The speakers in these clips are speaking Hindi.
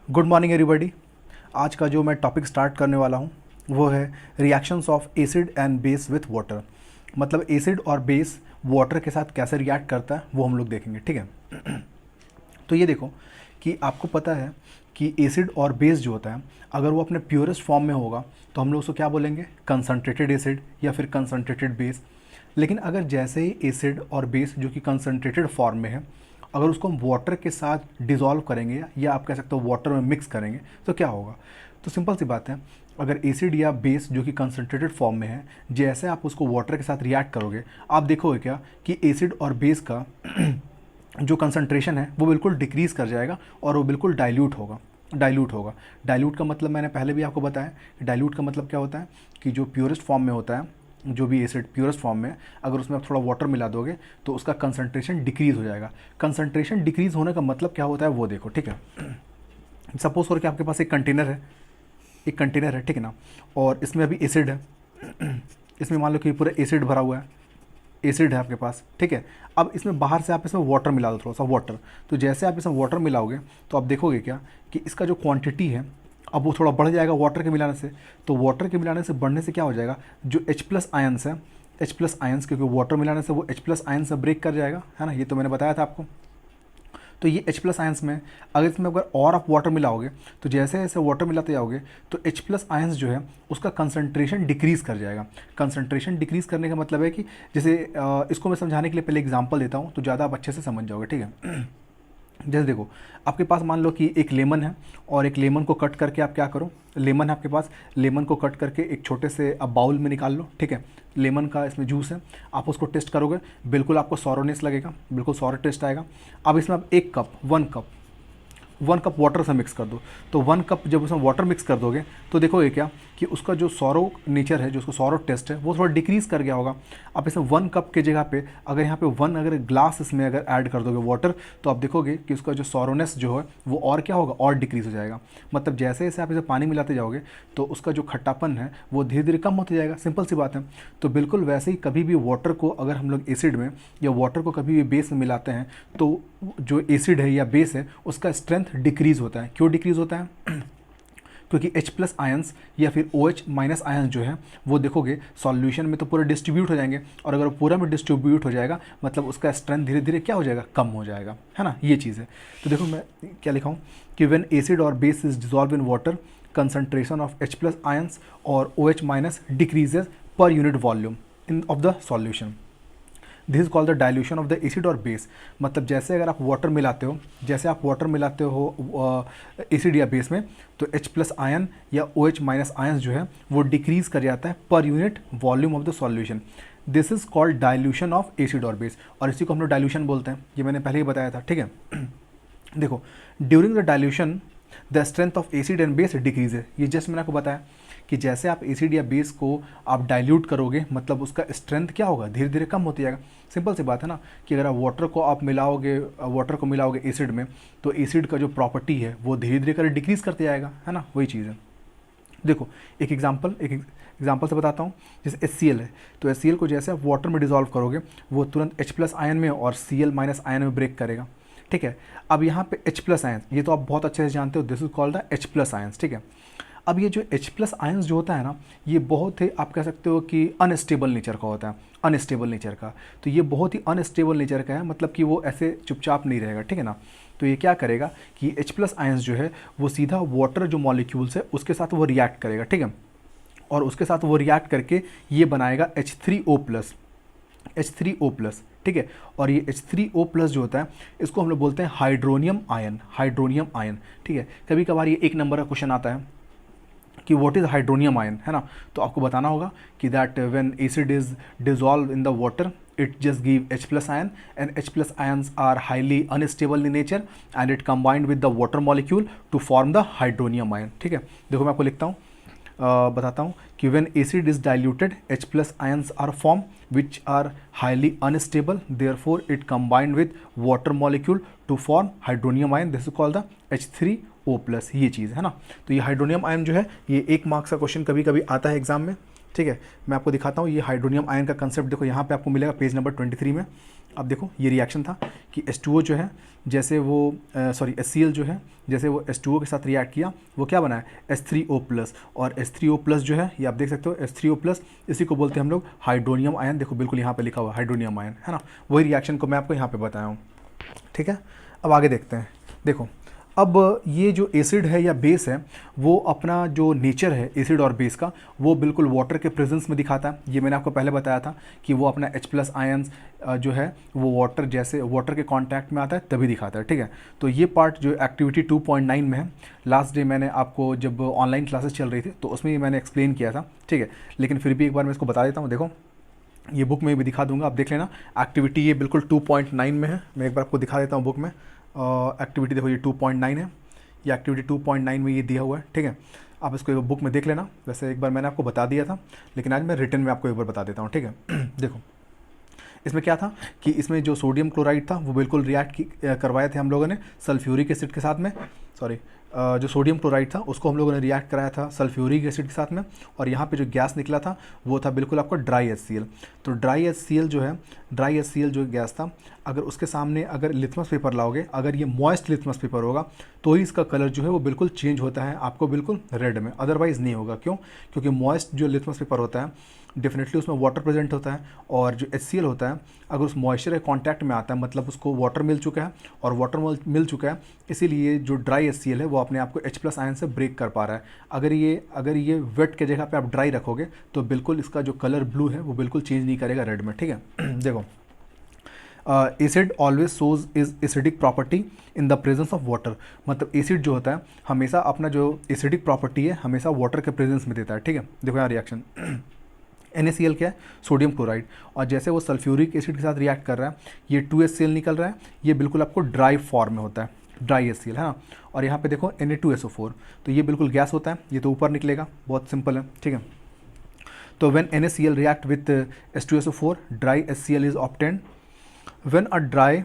Good morning everybody. आज का जो मैं टॉपिक स्टार्ट करने वाला हूँ वो है reactions of acid and base with water. मतलब एसिड और बेस वाटर के साथ कैसे रिएक्ट करता है वो हम लोग देखेंगे, ठीक है। तो ये देखो कि आपको पता है कि एसिड और बेस जो होता है अगर वो अपने प्योरेस्ट फॉर्म में होगा तो हम लोग उसको क्या बोलेंगे, कंसनट्रेटेड एसिड या फिर कंसनट्रेटेड बेस। लेकिन अगर जैसे ही एसिड और बेस जो कि कंसनट्रेटेड फॉर्म में है अगर उसको हम वाटर के साथ डिज़ोल्व करेंगे या आप कह सकते हो वाटर में मिक्स करेंगे तो क्या होगा। तो सिंपल सी बात है, अगर एसिड या बेस जो कि कंसनट्रेटेड फॉर्म में है जैसे आप उसको वाटर के साथ रिएक्ट करोगे आप देखोगे क्या कि एसिड और बेस का जो कंसंट्रेशन है वो बिल्कुल डिक्रीज़ कर जाएगा और वो बिल्कुल डाइल्यूट होगा। डाइल्यूट का मतलब मैंने पहले भी आपको बताया कि डाइल्यूट का मतलब क्या होता है कि जो प्योरेस्ट फॉर्म में होता है, जो भी एसिड प्योरेस्ट फॉर्म में अगर उसमें आप थोड़ा वाटर मिला दोगे तो उसका कंसंट्रेशन डिक्रीज़ हो जाएगा। कंसंट्रेशन डिक्रीज़ होने का मतलब क्या होता है वो देखो, ठीक है। सपोज करो कि आपके पास एक कंटेनर है, ठीक है ना, और इसमें अभी एसिड है। इसमें मान लो कि पूरा एसिड भरा हुआ है, एसिड है आपके पास, ठीक है। अब इसमें बाहर से आप इसमें वाटर मिला दो, थोड़ा सा वाटर। तो जैसे आप इसमें वाटर मिलाओगे तो आप देखोगे क्या कि इसका जो क्वांटिटी है अब वो थोड़ा बढ़ जाएगा वाटर के मिलाने से। तो वाटर के मिलाने से बढ़ने से क्या हो जाएगा, जो H+ आयंस है, H+ आयंस, क्योंकि वाटर मिलाने से वो H+ आयंस से ब्रेक कर जाएगा, है ना, ये तो मैंने बताया था आपको। तो ये H+ आयंस में अगर इसमें अगर और आप वाटर मिलाओगे तो जैसे जैसे वाटर मिलाते जाओगे तो H+ आयंस जो है उसका कंसंट्रेशन डिक्रीज़ कर जाएगा। कंसंट्रेशन डिक्रीज़ करने का मतलब है कि जैसे इसको मैं समझाने के लिए पहले एग्जांपल देता हूँ तो ज़्यादा आप अच्छे से समझ जाओगे, ठीक है। जैसे देखो आपके पास मान लो कि एक लेमन है और एक लेमन को कट करके आप क्या करो, लेमन है आपके पास, लेमन को कट करके एक छोटे से अब बाउल में निकाल लो, ठीक है। लेमन का इसमें जूस है, आप उसको टेस्ट करोगे बिल्कुल आपको सॉरोनेस लगेगा, बिल्कुल सॉर टेस्ट आएगा। अब इसमें आप एक कप, 1 कप वाटर से मिक्स कर दो। तो 1 कप जब उसमें वाटर मिक्स कर दोगे तो देखोगे क्या कि उसका जो सॉरो नेचर है, जो उसका सॉरो टेस्ट है वो थोड़ा डिक्रीज़ कर गया होगा। अब इसमें 1 कप की जगह पे अगर यहाँ पे 1 अगर ग्लास इसमें अगर ऐड कर दोगे वाटर तो आप देखोगे कि उसका जो सॉरोनेस जो है वो और क्या होगा, और डिक्रीज़ हो जाएगा। मतलब जैसे जैसे आप इसे पानी मिलाते जाओगे तो उसका जो खट्टापन है वो धीरे धीरे कम होता जाएगा, सिंपल सी बात है। तो बिल्कुल वैसे ही कभी भी वाटर को अगर हम लोग एसिड में या वाटर को कभी भी बेस में मिलाते हैं तो जो एसिड है या बेस है उसका स्ट्रेंथ डिक्रीज़ होता है। क्यों डिक्रीज़ होता है? क्योंकि H+ आयंस या फिर OH- आयंस जो है वो देखोगे सॉल्यूशन में तो पूरा डिस्ट्रीब्यूट हो जाएंगे, और अगर पूरा में डिस्ट्रीब्यूट हो जाएगा मतलब उसका स्ट्रेंथ धीरे धीरे क्या हो जाएगा, कम हो जाएगा, है ना, ये चीज़ है। तो देखो मैं क्या लिखा हूँ कि व्हेन एसिड और base is dissolve in water concentration of H+ ions और OH- decreases per unit volume in of the solution. This is called the dilution of the acid और बेस। मतलब जैसे अगर आप वाटर मिलाते हो, जैसे आप वाटर मिलाते हो एसिड या बेस में तो H+ आयन या OH- आयंस जो है वो डिक्रीज कर जाता है per unit volume of the solution. This is called dilution of acid और बेस, और इसी को हम लोग डाइल्यूशन बोलते हैं, ये मैंने पहले ही बताया था, ठीक है। देखो during the dilution the strength of acid and base decrease है, ये जस्ट मैंने आपको बताया कि जैसे आप एसिड या बेस को आप डाइल्यूट करोगे मतलब उसका स्ट्रेंथ क्या होगा, धीरे धीरे कम होती जाएगा। सिंपल सी बात है ना कि अगर आप वाटर को मिलाओगे एसिड में तो एसिड का जो प्रॉपर्टी है वो धीरे धीरे कर डिक्रीज़ करते जाएगा, है ना, वही चीज़ है। देखो एक एग्जाम्पल से बताता हूँ। जैसे HCl है तो HCl को जैसे आप वाटर में डिजॉल्व करोगे वो तुरंत H+ आयन में और Cl- आयन में ब्रेक करेगा, ठीक है। अब यहाँ पे H+ आयन, ये तो आप बहुत अच्छे से जानते हो, this is called the H+ ions, ठीक है। अब ये जो H+ आयंस जो होता है ना ये बहुत ही आप कह सकते हो कि अनस्टेबल नेचर का होता है, अनस्टेबल नेचर का। तो ये बहुत ही अनस्टेबल नेचर का है, मतलब कि वो ऐसे चुपचाप नहीं रहेगा, ठीक है ना। तो ये क्या करेगा कि H+ आयंस जो है वो सीधा वाटर जो मॉलिक्यूल्स है उसके साथ वो रिएक्ट करेगा, ठीक है। और उसके साथ वो रिएक्ट करके ये बनाएगा H3O+, ठीक है। और ये H3O+ जो होता है इसको हम लोग बोलते हैं हाइड्रोनियम आयन, ठीक है। कभी कभार ये एक नंबर का क्वेश्चन आता है कि व्हाट इज हाइड्रोनियम आयन, है ना। तो आपको बताना होगा कि that when acid is dissolve in the water it just give H+ ion and H+ ions are highly unstable in nature and it combined with the water molecule to form the hydronium ion, ठीक है। देखो मैं आपको लिखता हूँ, बताता हूँ कि when acid is diluted H+ ions are formed which are highly unstable, therefore it combined with water molecule to form hydronium ion, this is called the H3O+, ये चीज़ है ना। तो ये हाइड्रोनियम आयन जो है ये 1 मार्क्स का क्वेश्चन कभी कभी आता है एग्जाम में, ठीक है, मैं आपको दिखाता हूँ ये हाइड्रोनियम आयन का कंसेप्ट। देखो यहाँ पे आपको मिलेगा पेज नंबर 23 में। अब देखो ये रिएक्शन था कि H2O जो है जैसे वो HCl जो है जैसे वो H2O के साथ रिएक्ट किया, वो क्या बना है H3O प्लस, और H3O प्लस जो है ये आप देख सकते हो H3O प्लस, इसी को बोलते हैं हम लोग हाइड्रोनियम आयन। देखो बिल्कुल यहाँ पे लिखा हुआ हाइड्रोनियम आयन, है ना, वही रिएक्शन को मैं आपको यहाँ पे बताया हूँ। ठीक है, अब आगे देखते हैं। देखो अब ये जो एसिड है या बेस है वो अपना जो नेचर है एसिड और बेस का वो बिल्कुल वाटर के प्रेजेंस में दिखाता है। ये मैंने आपको पहले बताया था कि वो अपना H+ आयन्स जो है वो वाटर जैसे वाटर के कांटेक्ट में आता है तभी दिखाता है। ठीक है, तो ये पार्ट जो एक्टिविटी 2.9 में है, लास्ट डे मैंने आपको जब ऑनलाइन क्लासेस चल रही थी तो उसमें ही मैंने एक्सप्लेन किया था। ठीक है, लेकिन फिर भी एक बार मैं इसको बता देता हूँ। देखो ये बुक में भी दिखा दूंगा, आप देख लेना। एक्टिविटी ये बिल्कुल 2.9 में है, मैं एक बार आपको दिखा देता हूँ बुक में। एक्टिविटी देखो ये 2.9 है, ये एक्टिविटी 2.9 में ये दिया हुआ है। ठीक है, आप इसको एक बुक में देख लेना। वैसे एक बार मैंने आपको बता दिया था, लेकिन आज मैं रिटर्न में आपको एक बार बता देता हूँ। ठीक है देखो इसमें क्या था कि इसमें जो सोडियम क्लोराइड था वो बिल्कुल रिएक्ट करवाए थे हम लोगों ने सल्फ्यूरिक एसिड के साथ में। जो सोडियम क्लोराइड था उसको हम लोगों ने रिएक्ट कराया था सल्फ्यूरिक एसिड के साथ में, और यहाँ पे जो गैस निकला था वो था बिल्कुल आपका ड्राई HCl। तो ड्राई HCl जो है, ड्राई HCl जो गैस था, अगर उसके सामने अगर लिथमस पेपर लाओगे, अगर ये मॉइस्ट लिथमस पेपर होगा तो ही इसका कलर जो है वो बिल्कुल चेंज होता है आपको बिल्कुल रेड में, अदरवाइज़ नहीं होगा। क्यों? क्योंकि मॉइस्ट जो लिथमस पेपर होता है डेफिनेटली उसमें वाटर प्रेजेंट होता है, और जो HCl होता है अगर उस मॉइस्चर के कांटेक्ट में आता है मतलब उसको वाटर मिल चुका है, और वाटर मिल चुका है इसीलिए जो ड्राई HCl है वो अपने आप को H+ आयन से ब्रेक कर पा रहा है। अगर ये वेट के जगह पे आप ड्राई रखोगे तो बिल्कुल इसका जो कलर ब्लू है वो बिल्कुल चेंज नहीं करेगा रेड में। ठीक है देखो acid always shows is acidic property in the presence of water, मतलब एसिड जो होता है हमेशा अपना जो एसिडिक प्रॉपर्टी है हमेशा वाटर के प्रेजेंस में देता है। ठीक है, देखो यहाँ रिएक्शन NaCl क्या है, सोडियम क्लोराइड, और जैसे वो सल्फ्यूरिक एसिड के साथ रिएक्ट कर रहा है ये 2HCl निकल रहा है, ये बिल्कुल आपको ड्राई फॉर्म में होता है, ड्राई HCl है ना। और यहाँ पे देखो Na2SO4, तो ये बिल्कुल गैस होता है, ये तो ऊपर निकलेगा, बहुत सिंपल है। ठीक है, तो when NaCl react with H2SO4 dry HCl is obtained when a dry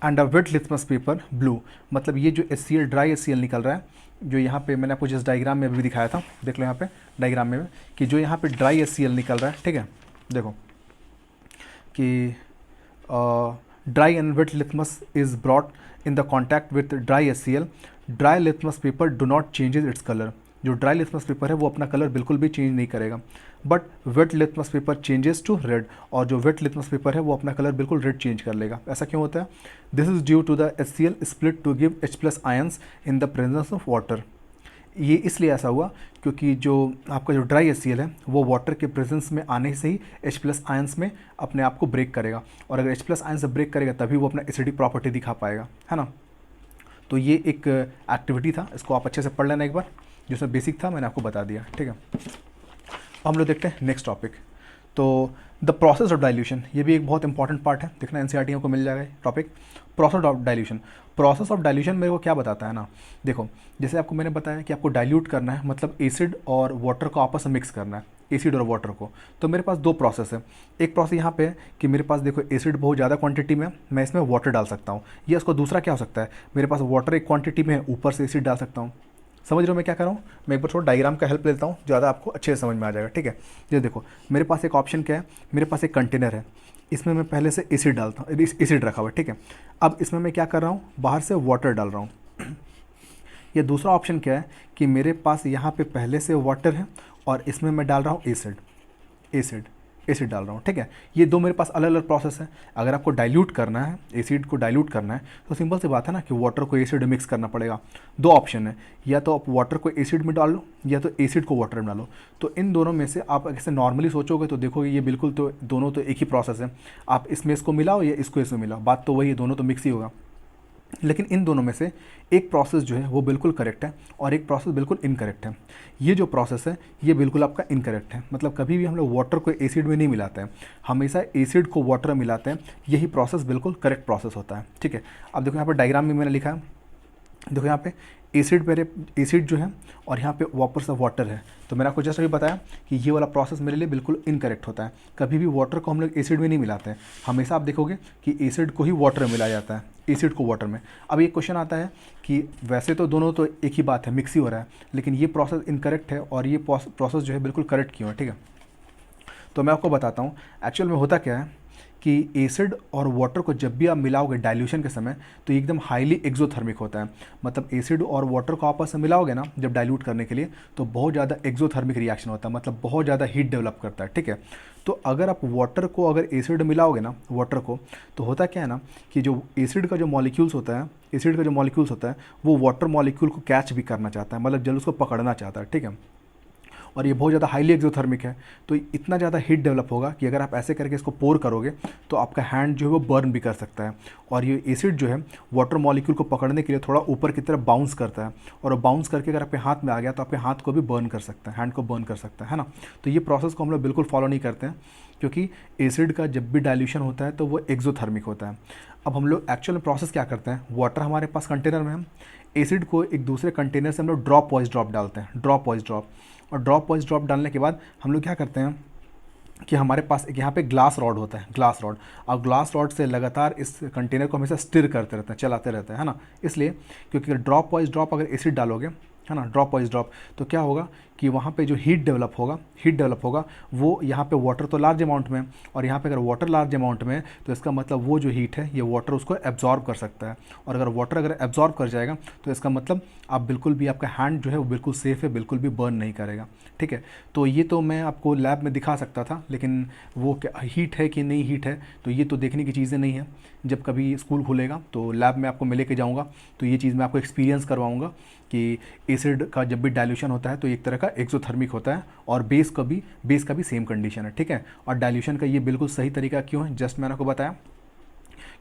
and a wet litmus paper blue, मतलब ये जो HCl ड्राई HCl निकल रहा है, जो यहाँ पे मैंने आपको जिस डायग्राम में भी दिखाया था, देख लो यहाँ पे डायग्राम में कि जो यहाँ पे ड्राई HCl निकल रहा है। ठीक है, देखो कि dry and wet litmus is brought in the contact with dry HCl, dry litmus paper do not changes its colour, जो ड्राई लिथमस पेपर है वो अपना कलर बिल्कुल भी चेंज नहीं करेगा, but wet litmus paper changes to red, और जो वेट लिथमस पेपर है वो अपना कलर बिल्कुल रेड चेंज कर लेगा। ऐसा क्यों होता है? This is due to the HCl split to give H+ ions in the presence of water. ये इसलिए ऐसा हुआ क्योंकि जो आपका जो ड्राई HCl है वो वाटर के प्रेजेंस में आने से ही H+ आयंस में अपने आप को ब्रेक करेगा, और अगर H+ आयंस से ब्रेक करेगा तभी वो अपना एसिडिक प्रॉपर्टी दिखा पाएगा, है ना। तो ये एक एक्टिविटी था, इसको आप अच्छे से पढ़ लेना एक बार, जिसमें बेसिक था मैंने आपको बता दिया। ठीक है, हम लोग देखते हैं नेक्स्ट टॉपिक। तो द प्रोसेस ऑफ डाइल्यूशन, ये भी एक बहुत इंपॉर्टेंट पार्ट है, देखना NCERT को मिल जाएगा topic. Process of dilution, process of dilution मेरे को क्या बताता है ना, देखो जैसे आपको मैंने बताया कि आपको डाइल्यूट करना है, मतलब एसिड और वाटर को आपस में मिक्स करना है, एसिड और वाटर को। तो मेरे पास दो प्रोसेस है, एक प्रोसेस यहाँ पे है कि मेरे पास देखो एसिड बहुत ज़्यादा क्वांटिटी में, मैं इसमें वाटर डाल सकता हूँ, या इसको दूसरा क्या हो सकता है, मेरे पास वाटर एक क्वांटिटी में है, ऊपर से एसिड डाल सकता हूँ। समझ रहे हो मैं क्या कर रहा हूँ? मैं एक बार थोड़ा डायग्राम का हेल्प लेता हूँ, ज़्यादा आपको अच्छे से समझ में आ जाएगा। ठीक है, ये देखो मेरे पास एक ऑप्शन क्या है, मेरे पास एक कंटेनर है, इसमें मैं पहले से एसिड डालता हूँ, एसिड रखा हुआ है। ठीक है, अब इसमें मैं क्या कर रहा हूँ, बाहर से वाटर डाल रहा हूँ। ये दूसरा ऑप्शन क्या है कि मेरे पास यहाँ पे पहले से वाटर है और इसमें मैं डाल रहा हूँ एसिड डाल रहा हूँ। ठीक है, ये दो मेरे पास अलग अलग प्रोसेस है। अगर आपको डाइल्यूट करना है, एसिड को डाइल्यूट करना है, तो सिंपल सी बात है ना कि वाटर को एसिड में मिक्स करना पड़ेगा। दो ऑप्शन है, या तो आप वाटर को एसिड में डाल लो या तो एसिड को वाटर में डालो। तो इन दोनों में से आप ऐसे नॉर्मली सोचोगे तो देखोगे ये बिल्कुल तो दोनों तो एक ही प्रोसेस है, आप इसमें इसको मिलाओ या इसको इसमें मिलाओ, बात तो वही है, दोनों तो मिक्स ही होगा। लेकिन इन दोनों में से एक प्रोसेस जो है वो बिल्कुल करेक्ट है और एक प्रोसेस बिल्कुल इनकरेक्ट है। ये जो प्रोसेस है ये बिल्कुल आपका इनकरेक्ट है, मतलब कभी भी हम लोग वाटर को एसिड में नहीं मिलाते हैं, हमेशा एसिड को वाटर में मिलाते हैं, यही प्रोसेस बिल्कुल करेक्ट प्रोसेस होता है। ठीक है, अब देखो यहाँ पर डायग्राम में मैंने लिखा है, देखो यहाँ पे एसिड जो है और यहाँ पे वापस ऑफ वाटर है। तो मैंने आपको जस्ट अभी बताया कि ये वाला प्रोसेस मेरे लिए बिल्कुल इनकरेक्ट होता है, कभी भी वाटर को हम लोग एसिड में नहीं मिलाते हैं, हमेशा आप देखोगे कि एसिड को ही वाटर में मिलाया जाता है, एसिड को वाटर में। अब ये क्वेश्चन आता है कि वैसे तो दोनों तो एक ही बात है, मिक्स ही हो रहा है, लेकिन ये प्रोसेस इनकरेक्ट है और ये प्रोसेस जो है बिल्कुल करेक्ट क्यों है। ठीक है, तो मैं आपको बताता हूँ एक्चुअल में होता क्या है कि एसिड और वाटर को जब भी आप मिलाओगे डाइल्यूशन के समय तो ये एकदम हाईली एक्सोथर्मिक होता है। मतलब एसिड और वाटर को आपस में मिलाओगे ना जब डाइल्यूट करने के लिए तो बहुत ज़्यादा एक्सोथर्मिक रिएक्शन होता है, मतलब बहुत ज़्यादा हीट डेवलप करता है, ठीक है। तो अगर आप वाटर को अगर एसिड मिलाओगे ना वाटर को, तो होता क्या है ना कि जो एसिड का जो मॉलिक्यूल्स होता है, एसिड का जो मॉलिक्यूल्स होता है वो वाटर मॉलिक्यूल को कैच भी करना चाहता है, मतलब जल उसको पकड़ना चाहता है, ठीक है। और ये बहुत ज़्यादा हाईली एक्सोथर्मिक है, तो इतना ज़्यादा हीट डेवलप होगा कि अगर आप ऐसे करके इसको पोर करोगे तो आपका हैंड जो है वो बर्न भी कर सकता है। और ये एसिड जो है वाटर मॉलिक्यूल को पकड़ने के लिए थोड़ा ऊपर की तरफ बाउंस करता है, और बाउंस करके अगर आपके हाथ में आ गया तो आपके हाथ को भी बर्न कर सकता है, हैंड को बर्न कर सकता है ना। तो ये प्रोसेस को हम लोग बिल्कुल फॉलो नहीं करते हैं, क्योंकि एसिड का जब भी डाइल्यूशन होता है तो वो एक्सोथर्मिक होता है। अब हम लोग एक्चुअल में प्रोसेस क्या करते हैं, वाटर हमारे पास कंटेनर में है, एसिड को एक दूसरे कंटेनर से हम लोग ड्रॉप वाइज ड्रॉप डालते हैं, ड्रॉप वाइज ड्रॉप। और ड्रॉप वाइज ड्रॉप डालने के बाद हम लोग क्या करते हैं कि हमारे पास एक यहाँ पे ग्लास रॉड होता है, ग्लास रॉड, और ग्लास रॉड से लगातार इस कंटेनर को हमेशा स्टिर करते रहते हैं, चलाते रहते हैं, है ना। इसलिए क्योंकि ड्रॉप वाइज ड्रॉप अगर एसिड डालोगे, है ना, ड्रॉप वाइज ड्रॉप, तो क्या होगा कि वहाँ पे जो हीट डेवलप होगा वो यहाँ पे वाटर तो लार्ज अमाउंट में, और यहाँ पे अगर वाटर लार्ज अमाउंट में तो इसका मतलब वो जो हीट है ये वाटर उसको एब्जॉर्ब कर सकता है। और अगर वाटर अगर एब्जॉर्ब कर जाएगा तो इसका मतलब आप बिल्कुल भी, आपका हैंड जो है वो बिल्कुल सेफ़ है, बिल्कुल भी बर्न नहीं करेगा, ठीक है। तो ये तो मैं आपको लैब में दिखा सकता था, लेकिन वो क्या हीट है कि नहीं हीट है तो ये तो देखने की चीज़ें नहीं है। जब कभी स्कूल खुलेगा तो लैब में आपको मैं लेके जाऊँगा, तो ये चीज़ मैं आपको एक्सपीरियंस करवाऊँगा कि एसिड का जब भी डाइल्यूशन होता है तो एक तरह का एक्सोथर्मिक होता है, और बेस का भी सेम कंडीशन है, ठीक है। और डाइल्यूशन का ये बिल्कुल सही तरीका क्यों है, जस्ट मैंने आपको बताया,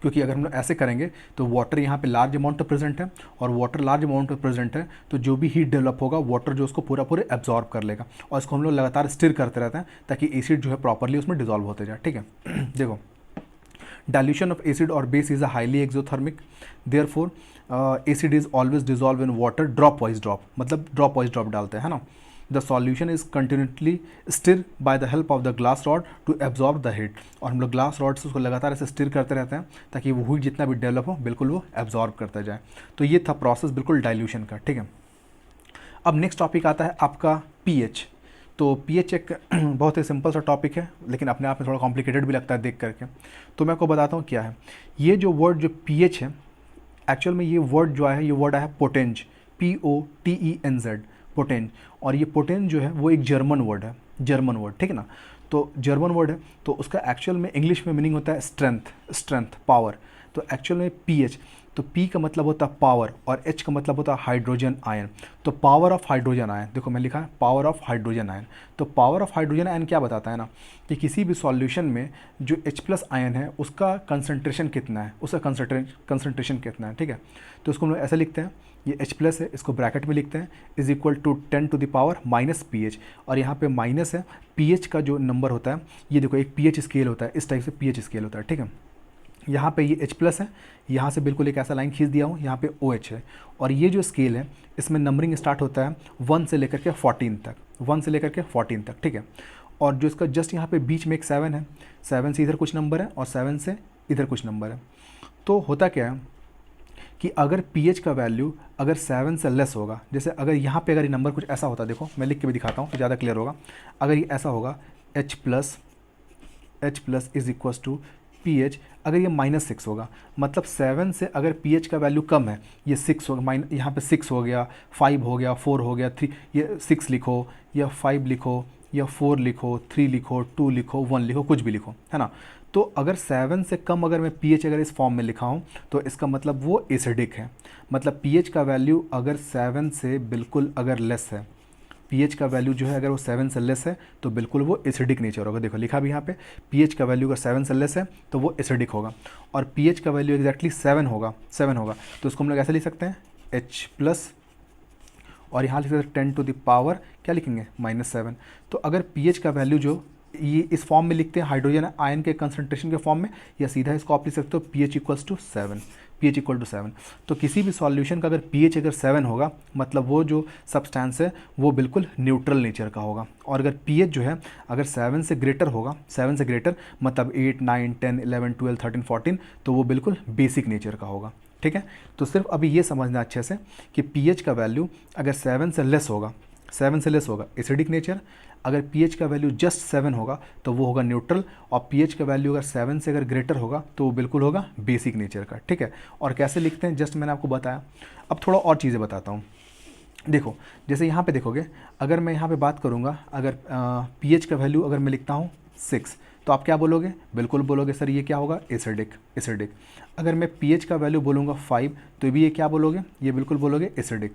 क्योंकि अगर हम लोग ऐसे करेंगे तो वाटर यहाँ पे लार्ज अमाउंट में प्रेजेंट है, और वाटर लार्ज अमाउंट में प्रेजेंट है तो जो भी हीट डेवलप होगा वाटर जो उसको पूरे एब्जॉर्ब कर लेगा, और इसको हम लोग लगातार स्टिर करते रहते हैं ताकि एसिड जो है प्रॉपरली उसमें डिजॉल्व होते जाए, ठीक है। देखो, dilution of acid or base is a highly exothermic, therefore acid is always dissolved in water drop wise drop, मतलब drop wise drop डालते हैं, है ना। The solution is continually stirred by the help of the glass rod to absorb the heat, और हम लोग ग्लास रॉड से उसको लगातार ऐसे स्टिर करते रहते हैं ताकि वो हीट जितना भी डेवलप हो बिल्कुल वो एब्जॉर्ब करता जाए। तो ये था प्रोसेस बिल्कुल डाइल्यूशन का, ठीक है। अब नेक्स्ट टॉपिक आता है आपका पीएच। तो पीएच एक बहुत ही सिंपल सा टॉपिक है, लेकिन अपने आप में थोड़ा कॉम्प्लिकेटेड भी लगता है देख करके। तो मैं आपको बताता हूँ क्या है ये जो वर्ड जो पीएच है, एक्चुअल में ये वर्ड जो है ये वर्ड है पोटेंज, POTENZ, पोटेंज। और ये पोटेंज जो है वो एक जर्मन वर्ड है, जर्मन वर्ड, ठीक है ना। तो जर्मन वर्ड है तो उसका एक्चुअल में इंग्लिश में मीनिंग होता है स्ट्रेंथ, पावर। तो एक्चुअल में पीएच, तो पी का मतलब होता है पावर और एच का मतलब होता है हाइड्रोजन आयन। तो पावर ऑफ हाइड्रोजन आयन, देखो मैं लिखा है पावर ऑफ हाइड्रोजन आयन। तो पावर ऑफ हाइड्रोजन आयन क्या बताता है ना कि किसी भी सॉल्यूशन में जो H+ आयन है उसका कंसंट्रेशन कितना है, उसका कंसंट्रेशन कितना है, ठीक है। तो उसको हम लोग ऐसे लिखते हैं, ये H+ है, इसको ब्रैकेट में लिखते हैं, इज इक्वल टू 10⁻⁻ pH। और यहाँ पे माइनस है, pH का जो नंबर होता है, ये देखो एक pH स्केल होता है, इस टाइप से pH स्केल होता है, ठीक है। यहाँ पे ये H+ है, यहाँ से बिल्कुल एक ऐसा लाइन खींच दिया हूँ, यहाँ पे OH है। और ये जो स्केल है इसमें नंबरिंग स्टार्ट होता है 1 से लेकर के 14 तक, 1 से लेकर के 14 तक, ठीक है। और जो इसका जस्ट यहाँ पे बीच में एक 7 है, 7 से इधर कुछ नंबर है और 7 से इधर कुछ नंबर है। तो होता क्या है कि अगर pH का वैल्यू अगर 7 से लेस होगा, जैसे अगर यहाँ पे अगर ये नंबर कुछ ऐसा होता, देखो मैं लिख के भी दिखाता हूँ तो ज़्यादा क्लियर होगा। अगर ये ऐसा होगा H+ is equal to pH, अगर ये -6 होगा, मतलब 7 से अगर pH का वैल्यू कम है, ये 6 होगा, यहाँ पे 6 हो गया, 5 हो गया, 4 हो गया, 3, ये 6 लिखो या 5 लिखो या 4 लिखो, 3 लिखो, 2 लिखो, 1 लिखो, कुछ भी लिखो, है ना। तो अगर 7 से कम अगर मैं pH अगर इस फॉर्म में लिखा हूँ तो इसका मतलब वो एसिडिक है। मतलब pH का वैल्यू अगर 7 से बिल्कुल अगर लेस है, pH का वैल्यू जो है अगर वो 7 से लेस है तो बिल्कुल वो एसिडिक नेचर होगा। देखो लिखा भी यहाँ पे, pH का वैल्यू अगर 7 से लेस है तो वो एसिडिक होगा। और pH का वैल्यू एग्जैक्टली 7 होगा, तो उसको हम लोग ऐसे लिख सकते हैं H+, और यहाँ लिख सकते हैं 10⁻, क्या लिखेंगे, -7। तो अगर pH का वैल्यू जो ये इस फॉर्म में लिखते हैं हाइड्रोजन आयन के कंसंट्रेशन के फॉर्म में, या सीधा इसको आप लिख सकते हो pH equals to 7, pH equal to 7। तो किसी भी सॉल्यूशन का अगर pH अगर 7 होगा मतलब वो जो सब्सटेंस है वो बिल्कुल न्यूट्रल नेचर का होगा। और अगर pH जो है अगर 7 से ग्रेटर होगा, 7 से ग्रेटर मतलब 8, 9, 10, 11, 12, 13, 14, तो वो बिल्कुल बेसिक नेचर का होगा, ठीक है। तो सिर्फ अभी ये समझना अच्छे से कि pH का वैल्यू अगर 7 से लेस होगा, 7 से लेस होगा एसिडिक नेचर, अगर pH का वैल्यू जस्ट 7 होगा तो वो होगा न्यूट्रल, और pH का वैल्यू अगर 7 से अगर ग्रेटर होगा तो वो बिल्कुल होगा बेसिक नेचर का, ठीक है। और कैसे लिखते हैं जस्ट मैंने आपको बताया। अब थोड़ा और चीज़ें बताता हूँ। देखो जैसे यहाँ पे देखोगे, अगर मैं यहाँ पे बात करूँगा, अगर pH का वैल्यू अगर मैं लिखता हूँ 6, तो आप क्या बोलोगे? बिल्कुल बोलोगे सर ये क्या होगा? Acidic, acidic. अगर मैं pH का वैल्यू बोलूँगा 5, तो भी ये क्या बोलोगे? ये बिल्कुल बोलोगे एसिडिक।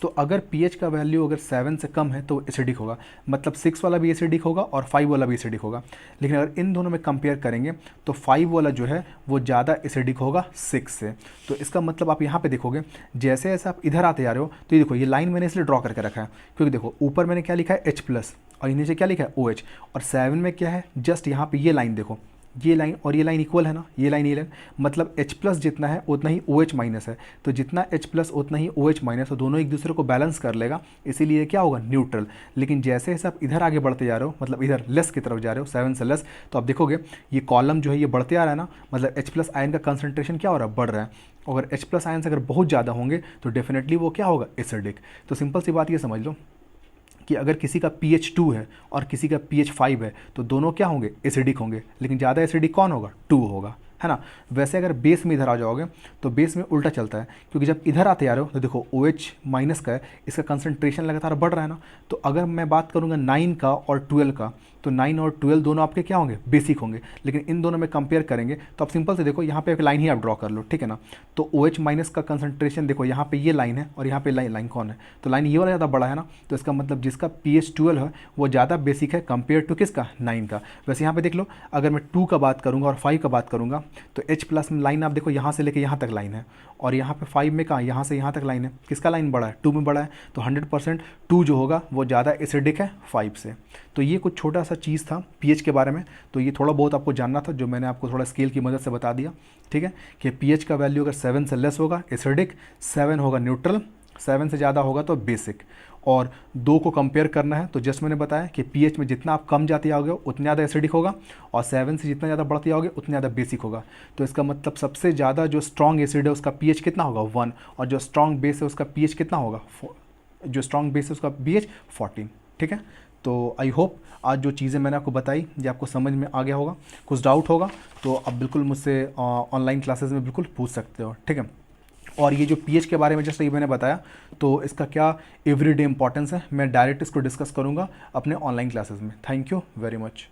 तो अगर pH का वैल्यू अगर 7 से कम है तो एसिडिक होगा, मतलब 6 वाला भी एसिडिक होगा और 5 वाला भी एसिडिक होगा। लेकिन अगर इन दोनों में कंपेयर करेंगे तो 5 वाला जो है वो ज़्यादा एसिडिक होगा 6 से। तो इसका मतलब आप यहाँ पे देखोगे, जैसे जैसे आप इधर आते जा रहे हो, तो ये देखो ये लाइन मैंने इसलिए ड्रॉ करके रखा है क्योंकि देखो ऊपर मैंने क्या लिखा है H+, और नीचे क्या लिखा है OH, और 7 में क्या है, जस्ट यहाँ पे ये लाइन देखो, ये लाइन और ये लाइन इक्वल है ना, ये लाइन मतलब H+ जितना है उतना ही OH माइनस है, तो जितना H+ उतना ही OH माइनस, तो दोनों एक दूसरे को बैलेंस कर लेगा, इसीलिए क्या होगा? न्यूट्रल। लेकिन जैसे जैसे आप इधर आगे बढ़ते जा रहे हो, मतलब इधर लेस की तरफ जा रहे हो, 7 से लेस, तो आप देखोगे ये कॉलम जो है ये बढ़ते आ रहा है ना, मतलब H+ आयन का कंसंट्रेशन क्या हो रहा है? बढ़ रहा है। अगर H+ आयन अगर बहुत ज़्यादा होंगे तो डेफिनेटली वो क्या होगा? एसिडिक। तो सिंपल सी बात ये समझ लो कि अगर किसी का pH 2 है और किसी का pH 5 है तो दोनों क्या होंगे? एसिडिक होंगे। लेकिन ज़्यादा एसिडिक कौन होगा? 2 होगा, है ना। वैसे अगर बेस में इधर आ जाओगे तो बेस में उल्टा चलता है, क्योंकि जब इधर आते आ रहे हो तो देखो OH माइनस का है, इसका कंसंट्रेशन लगातार बढ़ रहा है ना। तो अगर मैं बात करूँगा 9 का और 12 का, तो 9 और 12 दोनों आपके क्या होंगे? बेसिक होंगे। लेकिन इन दोनों में कंपेयर करेंगे तो आप सिंपल से देखो, यहाँ पे एक लाइन ही आप ड्रॉ कर लो, ठीक है ना। तो OH माइनस का कंसंट्रेशन देखो, यहाँ पे ये लाइन है और यहाँ पे लाइन कौन है? तो लाइन ये वाला ज़्यादा बड़ा है ना, तो इसका मतलब जिसका pH 12 है वो ज़्यादा बेसिक है कंपेयर टू किसका? 9 का। वैसे यहाँ पे देख लो, अगर मैं 2 का बात करूँगा और 5 का बात करूँगा तो H+ में लाइन आप देखो यहाँ से लेके यहाँ तक लाइन है, और यहाँ पे 5 में कहाँ? यहाँ से यहाँ तक लाइन है। किसका लाइन बड़ा है? 2 में बड़ा है। तो 100% 2 जो होगा वो ज़्यादा एसिडिक है 5 से। तो ये कुछ छोटा सा चीज़ था pH के बारे में, तो ये थोड़ा बहुत आपको जानना था, जो मैंने आपको थोड़ा स्केल की मदद से बता दिया, ठीक है। कि pH का वैल्यू अगर 7 से लेस होगा एसिडिक, 7 होगा न्यूट्रल, 7 से ज़्यादा होगा तो बेसिक। और 2 को कंपेयर करना है तो जस्ट मैंने बताया कि pH में जितना आप कम जाते आओगे उतना ज़्यादा एसिडिक होगा, और 7 से जितना ज़्यादा बढ़ते आओगे उतना ज़्यादा बेसिक होगा। तो इसका मतलब सबसे ज़्यादा जो स्ट्रॉन्ग एसिड है उसका pH कितना होगा? 1, और जो स्ट्रॉन्ग बेस है उसका pH कितना होगा? जो स्ट्रॉन्ग बेस है उसका pH 14, ठीक है। तो आई होप आज जो चीज़ें मैंने आपको बताई ये आपको समझ में आ गया होगा। कुछ डाउट होगा तो आप बिल्कुल मुझसे ऑनलाइन क्लासेस में बिल्कुल पूछ सकते हो, ठीक है। और ये जो pH के बारे में जैसे मैंने बताया, तो इसका क्या एवरीडे इंपॉर्टेंस है, मैं डायरेक्ट इसको डिस्कस करूँगा अपने ऑनलाइन क्लासेस में। Thank you very much.